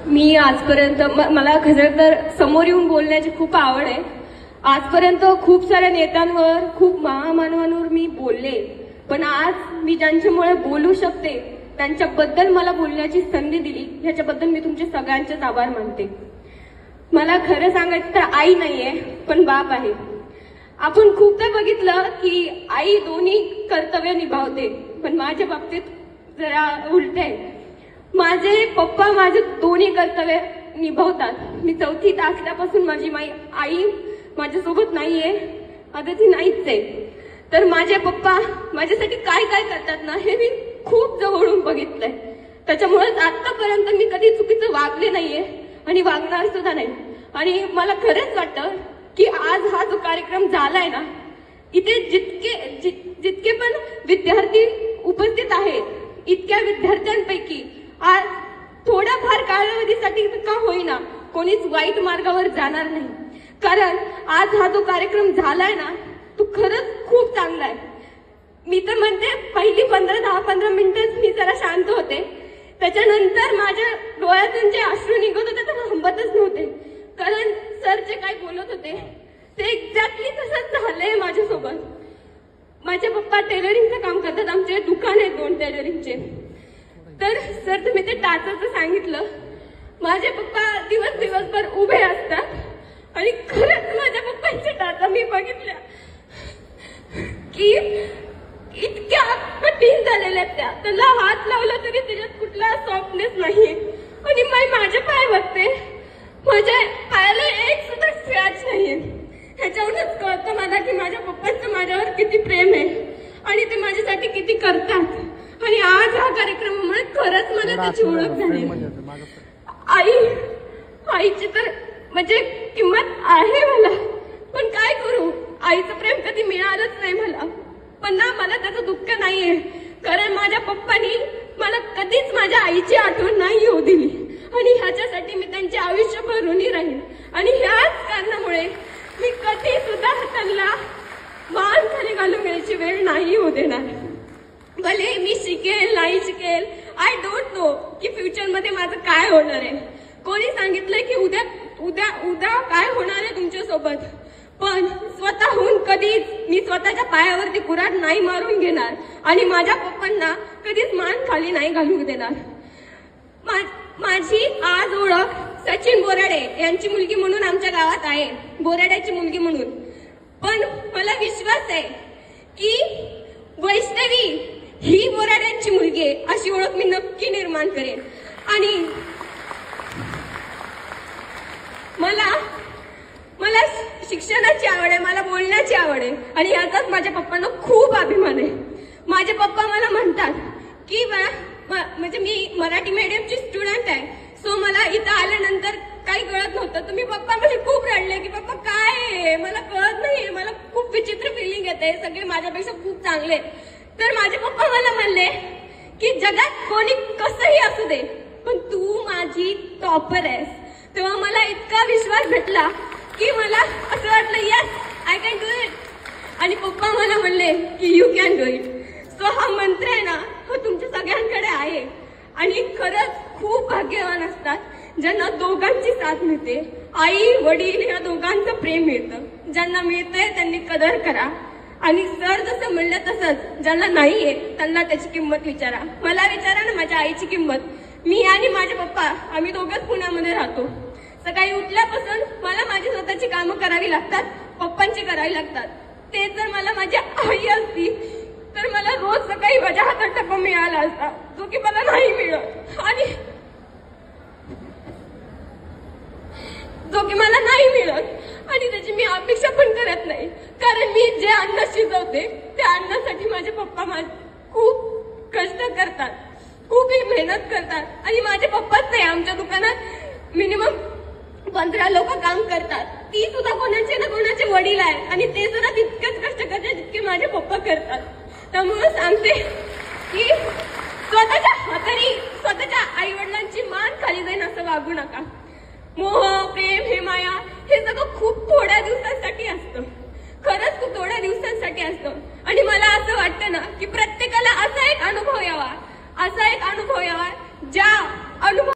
मी आजपर्यंत मला खरं तर समोर येऊन बोलण्याची खूप आवड आहे. आजपर्यंत खूप साऱ्या नेत्यांवर खूप महामानवांवर मी बोलले, पण आज मी ज्यांच्यामुळे बोलू शकते त्यांच्याबद्दल मला बोलण्याची संधी दिली ह्याच्याबद्दल मी तुमचे सगळ्यांचेच आभार मानते. मला खरं सांगायचं तर आई नाहीये पण बाप आहे. आपण खूपदा बघितलं की आई दोन्ही कर्तव्य निभावते, पण माझ्या बाबतीत जरा उलट आहे. माझे पप्पा माझे दोन्ही कर्तव्य निभावतात. मी चौथीत असल्यापासून माझी आई माझ्यासोबत नाहीये, आता ती नाहीच आहे. तर माझे पप्पा माझ्यासाठी काय काय करतात ना हे मी खूप जवळून बघितलंय. त्याच्यामुळे आतापर्यंत मी कधी चुकीचं वागले नाहीये आणि वागणार सुद्धा नाही. आणि मला खरंच वाटतं की आज हा जो कार्यक्रम झालाय ना, इथे जितके पण विद्यार्थी उपस्थित आहेत इतक्या विद्यार्थ्यांपैकी आज थोड्याफार कालावधीसाठी का होईना कोणीच वाईट मार्गावर जाणार नाही. कारण आज हा जो कार्यक्रम झालाय ना तो खरंच खूप चांगला आहे. मी तर म्हणते पहिली 10-15 मिनिटं मी जरा शांत होते, त्याच्यानंतर माझ्या डोळ्यातून जे अश्रू निघत होते ते थांबतच नव्हते. कारण सर जे काय बोलत होते ते एक्झॅक्टली तसंच झालंय माझ्यासोबत. माझे पप्पा टेलरिंगचं काम करतात, आमचे दुकान आहे 2 टेलरिंगचे. तर सर तुम्ही ते टाचाचं सांगितलं. माझे पप्पा दिवसभर उभे असतात आणि खरंच माझ्या पप्पांच्या टाचा मी बघितल्या की इतक्या कठीण झालेल्या त्या. त्याला हात लावला तरी त्याच्यात कुठला सॉफ्टनेस नाही. आणि माझे पाय बघते, माझ्या पायाला एक सुद्धा स्क्रॅच नाहीये. ह्याच्यावरूनच कळतं मला की माझ्या पप्पांचं माझ्यावर किती प्रेम आहे आणि ते माझ्यासाठी किती करतात. आणि आज हा कार्यक्रमामुळे खरंच मला त्याची ओळख झाली. आईची तर म्हणजे किंमत आहे मला, पण काय करू, आईचं प्रेम कधी मिळालंच नाही मला. पण ना मला त्याचं दुःख नाहीये, कारण माझ्या पप्पांनी मला कधीच माझ्या आईची आठवण नाही येऊ दिली. आणि ह्याच्यासाठी मी त्यांचे आयुष्यभर ऋणी राहील. आणि ह्याच कारणामुळे मी कधी सुद्धा त्यांना मान खाली घालून घ्यायची वेळ नाही येऊ देणार. भले मी शिकेल नाही शिकेल, आय डोंट नो की फ्युचरमध्ये माझं काय होणार आहे. कोणी सांगितलंय की उद्या काय होणार आहे तुमच्यासोबत, पण स्वतःहून कधीच मी स्वतःच्या पायावरती कुऱ्हाड नाही मारून घेणार आणि माझ्या पप्पांना कधीच मान खाली नाही घालू देणार. माझी आज ओळख सचिन बोराडे यांची मुलगी म्हणून आमच्या गावात आहे, बोराड्याची मुलगी म्हणून. पण मला विश्वास आहे की वैष्णवी ही बोराड्यांची मुलगी आहे अशी ओळख मी नक्की निर्माण करेन. आणि मला शिक्षणाची आवड आहे, मला बोलण्याची आवड आहे आणि याचाच माझ्या पप्पांना खूप अभिमान आहे. माझे पप्पा मला म्हणतात की म्हणजे मी मराठी मीडियमची स्टुडंट आहे, सो मला इथं आल्यानंतर काही कळत नव्हतं. तुम्ही पप्पा म्हणजे खूप रडले की पप्पा काय आहे मला कळत नाही, मला खूप विचित्र फिलिंग येते, सगळे माझ्यापेक्षा खूप चांगले. तर माझे पप्पा मला म्हणले की जगात कोणी कसंही असू दे पण तू माझी टॉपर आहेस. तेव्हा मला इतका विश्वास भेटला की मला असं वाटलं yes I can do it. आणि पप्पा मला म्हणले की you can do it. So हा मंत्र आहे ना हा तुमच्या सगळ्यांकडे आहे. आणि खरंच खूप भाग्यवान असतात ज्यांना दोघांची साथ मिळते, आई वडील या दोघांचं प्रेम मिळतं. ज्यांना मिळतंय त्यांनी कदर करा. आणि सर जसं म्हणलं तसंच ज्यांना नाहीये त्यांना त्याची किंमत विचारा. मला विचारा ना माझ्या आईची किंमत. मी आणि माझे पप्पा आम्ही दोघंच पुण्यामध्ये राहतो. सकाळी उठल्यापासून मला माझी स्वतःची कामं करावी लागतात, पप्पांची करावी लागतात. ते जर मला माझी आई असती तर मला रोज सकाळी माझ्या हातात डब्बा मिळाला असता, जो की मला नाही मिळत. आणि जो की मला नाही मिळत आणि त्याची मी अपेक्षा पण करत नाही. कारण मी जे अन्न शिजवते त्या अन्नासाठी माझे पप्पा खूप कष्ट करतात, खूप मेहनत करतात. आणि माझे पप्पाच नाही, आमच्या दुकानात मिनिमम 15 लोक काम करतात. ती सुद्धा कोणाचे ना कोणाचे वडील आहेत आणि ते सुद्धा तितकेच कष्ट करतात जितके माझे पप्पा करतात. त्यामुळे सांगते की स्वतःच्या हाताने स्वतःच्या आई वडिलांची मान खाली जाईन असं वागू नका. मोह प्रेम हे माया हे सगळं खूप थोड्या दिवसांसाठी असतं, खरंच खूप थोड्या दिवसांसाठी असतं. आणि मला असं वाटतं ना की प्रत्येकाला असा एक अनुभव यावा ज्या अनुभव